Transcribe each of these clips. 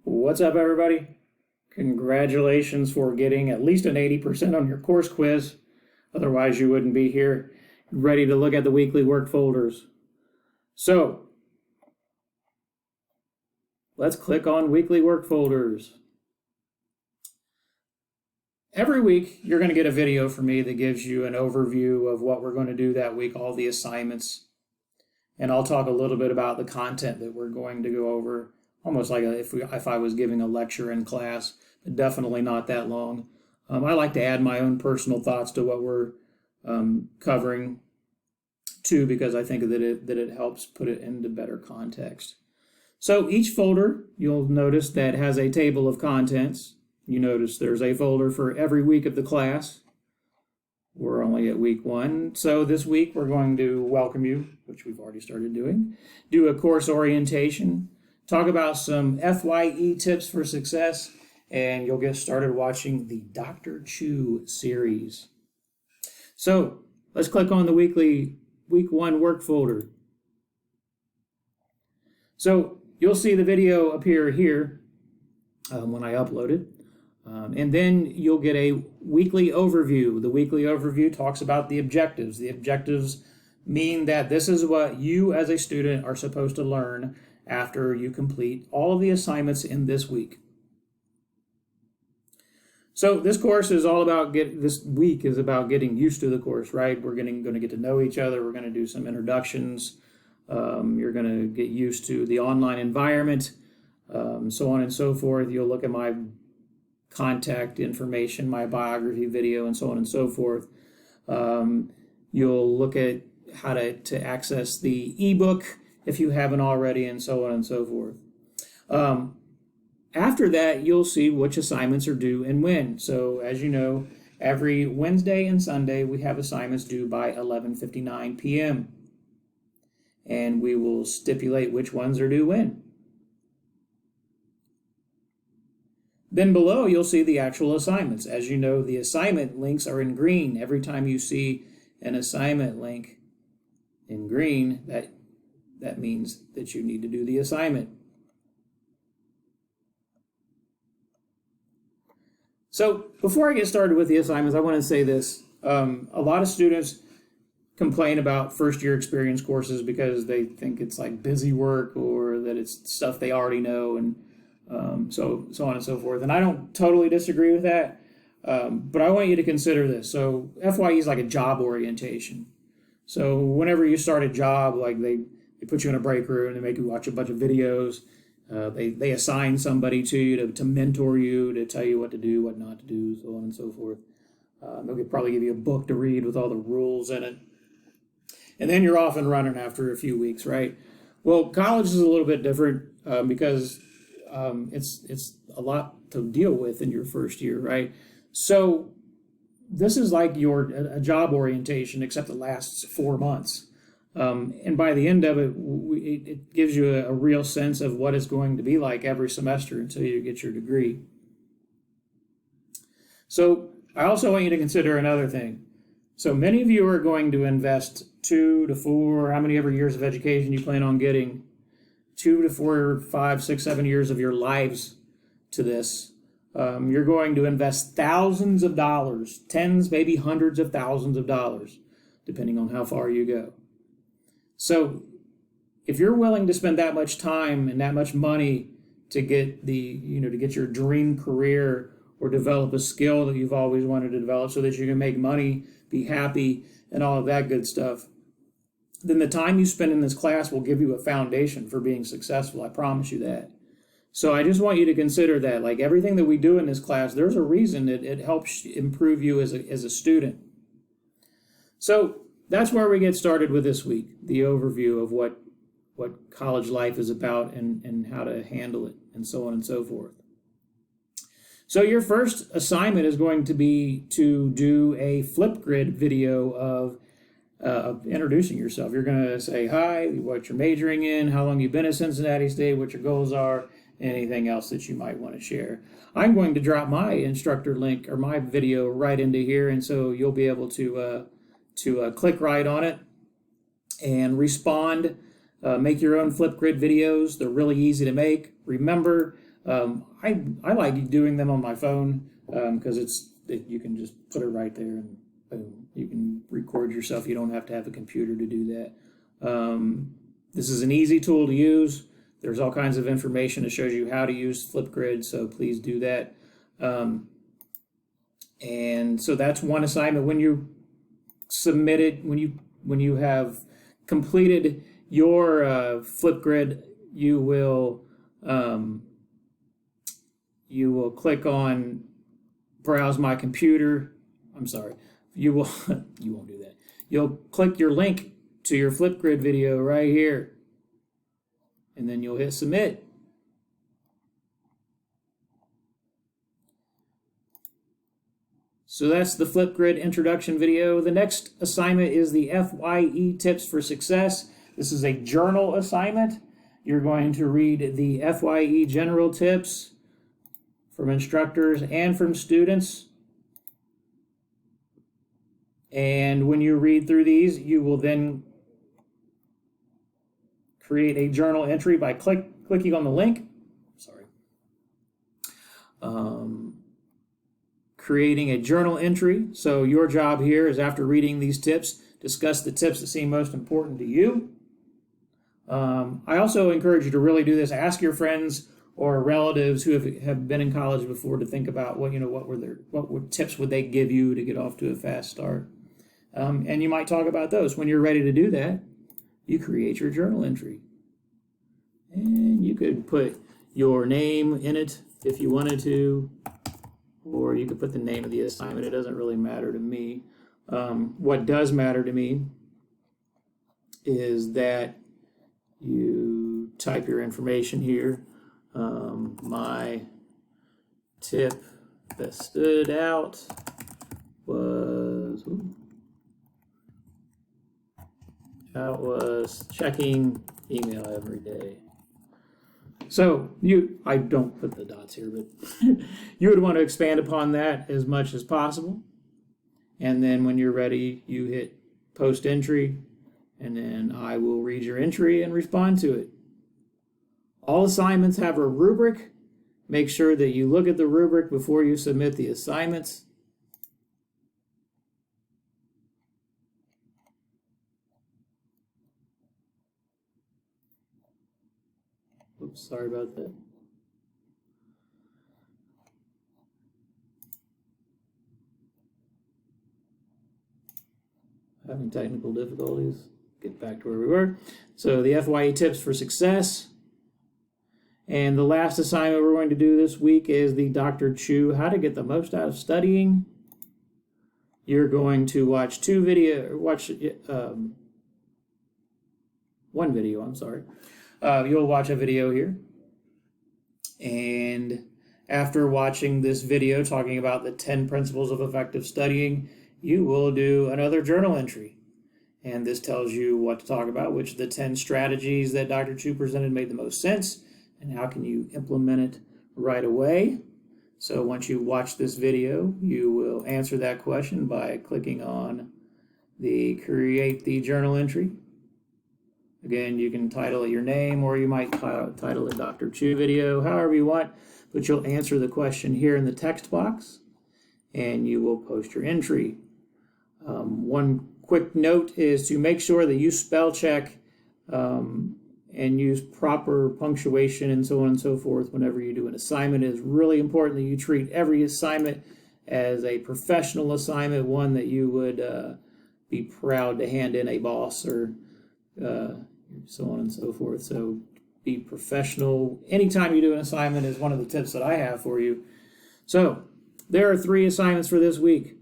What's up, everybody? Congratulations for getting at least an 80% on your course quiz. Otherwise, you wouldn't be here ready to look at the weekly work folders. So, let's click on weekly work folders. Every week, you're going to get a video from me that gives you an overview of what we're going to do that week, all the assignments. And I'll talk a little bit about the content that we're going to go over, almost like if I was giving a lecture in class, but definitely not that long. I like to add my own personal thoughts to what we're covering too, because I think that it helps put it into better context. So each folder, you'll notice that has a table of contents. You notice there's a folder for every week of the class. We're only at week 1. So this week we're going to welcome you, which we've already started doing, do a course orientation, talk about some FYE tips for success, and you'll get started watching the Dr. Chu series. So let's click on the week 1 work folder. So you'll see the video appear here when I upload it. And then you'll get a weekly overview. The weekly overview talks about the objectives. The objectives mean that this is what you as a student are supposed to learn after you complete all of the assignments in this week. So this course is all about this week is about getting used to the course, right? We're going to get to know each other. We're going to do some introductions. You're going to get used to the online environment, so on and so forth. You'll look at my contact information, my biography video, and so on and so forth. You'll look at how to access the ebook if you haven't already, and so on and so forth. After that, you'll see which assignments are due and when. So as you know, every Wednesday and Sunday we have assignments due by 11:59 p.m. And we will stipulate which ones are due when. Then below, you'll see the actual assignments. As you know, the assignment links are in green. Every time you see an assignment link in green, that means that you need to do the assignment. So before I get started with the assignments, I want to say this. A lot of students complain about first-year experience courses because they think it's like busy work or that it's stuff they already know, and so on and so forth. And I don't totally disagree with that, but I want you to consider this. So FYE is like a job orientation. So whenever you start a job, like they put you in a break room, they make you watch a bunch of videos, they assign somebody to you to mentor you, to tell you what to do, what not to do, so on and so forth. They'll probably give you a book to read with all the rules in it. And then you're off and running after a few weeks, right? Well, college is a little bit different because it's a lot to deal with in your first year, right? So this is like a job orientation, except it lasts 4 months. And by the end of it, it gives you a real sense of what it's going to be like every semester until you get your degree. So I also want you to consider another thing. So many of you are going to invest 2 to 4, how many ever years of education you plan on getting, 2 to 4, 5, 6, 7 years of your lives to this. You're going to invest thousands of dollars, tens, maybe hundreds of thousands of dollars, depending on how far you go. So if you're willing to spend that much time and that much money to get to get your dream career or develop a skill that you've always wanted to develop so that you can make money, be happy, and all of that good stuff, then the time you spend in this class will give you a foundation for being successful. I promise you that. So I just want you to consider that. Like everything that we do in this class, there's a reason it helps improve you as a student. So that's where we get started with this week, the overview of what college life is about and how to handle it, and so on and so forth. So your first assignment is going to be to do a Flipgrid video of introducing yourself. You're going to say hi, what you're majoring in, how long you've been at Cincinnati State, what your goals are, anything else that you might want to share. I'm going to drop my instructor link or my video right into here, and so you'll be able to click right on it and respond. Make your own Flipgrid videos. They're really easy to make. Remember, I like doing them on my phone because you can just put it right there and boom, you can record yourself. You don't have to have a computer to do that. This is an easy tool to use. There's all kinds of information that shows you how to use Flipgrid, so please do that. And so that's one assignment. When you submit it, when you have completed your Flipgrid, you will click on Browse My Computer. I'm sorry, you won't do that. You'll click your link to your Flipgrid video right here, and then you'll hit Submit. So that's the Flipgrid introduction video. The next assignment is the FYE Tips for Success. This is a journal assignment. You're going to read the FYE general tips from instructors and from students. And when you read through these, you will then create a journal entry by clicking on the link. Sorry. Creating a journal entry. So your job here is, after reading these tips, discuss the tips that seem most important to you. I also encourage you to really do this. Ask your friends or relatives who have been in college before to think about what tips would they give you to get off to a fast start. And you might talk about those. When you're ready to do that, you create your journal entry. And you could put your name in it if you wanted to, or you could put the name of the assignment. It doesn't really matter to me. What does matter to me is that you type your information here. My tip that stood out was checking email every day. So I don't put the dots here, but you would want to expand upon that as much as possible. And then when you're ready, you hit post entry, and then I will read your entry and respond to it. All assignments have a rubric. Make sure that you look at the rubric before you submit the assignments. Oops, sorry about that. Having technical difficulties. Get back to where we were. So the FYE Tips for Success. And the last assignment we're going to do this week is the Dr. Chu, How to Get the Most Out of Studying. You're going to watch one video, I'm sorry. You'll watch a video here. And after watching this video talking about the 10 principles of effective studying, you will do another journal entry. And this tells you what to talk about, which of the 10 strategies that Dr. Chu presented made the most sense, and how can you implement it right away. So once you watch this video, you will answer that question by clicking on the Create the Journal Entry. Again, you can title it your name, or you might title it Dr. Chu video, however you want, but you'll answer the question here in the text box, and you will post your entry. One quick note is to make sure that you spell check and use proper punctuation and so on and so forth whenever you do an assignment. It is really important that you treat every assignment as a professional assignment, one that you would be proud to hand in a boss or so on and so forth. So be professional. Anytime you do an assignment is one of the tips that I have for you. So there are 3 assignments for this week.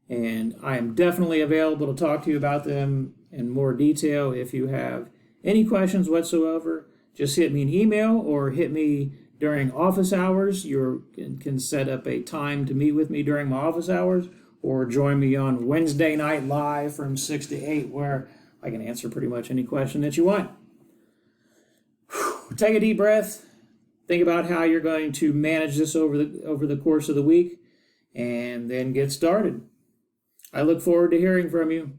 And I am definitely available to talk to you about them in more detail. If you have any questions whatsoever, just hit me an email or hit me during office hours. You can set up a time to meet with me during my office hours, or join me on Wednesday night live from 6 to 8, where I can answer pretty much any question that you want. Take a deep breath. Think about how you're going to manage this over the course of the week, and then get started. I look forward to hearing from you.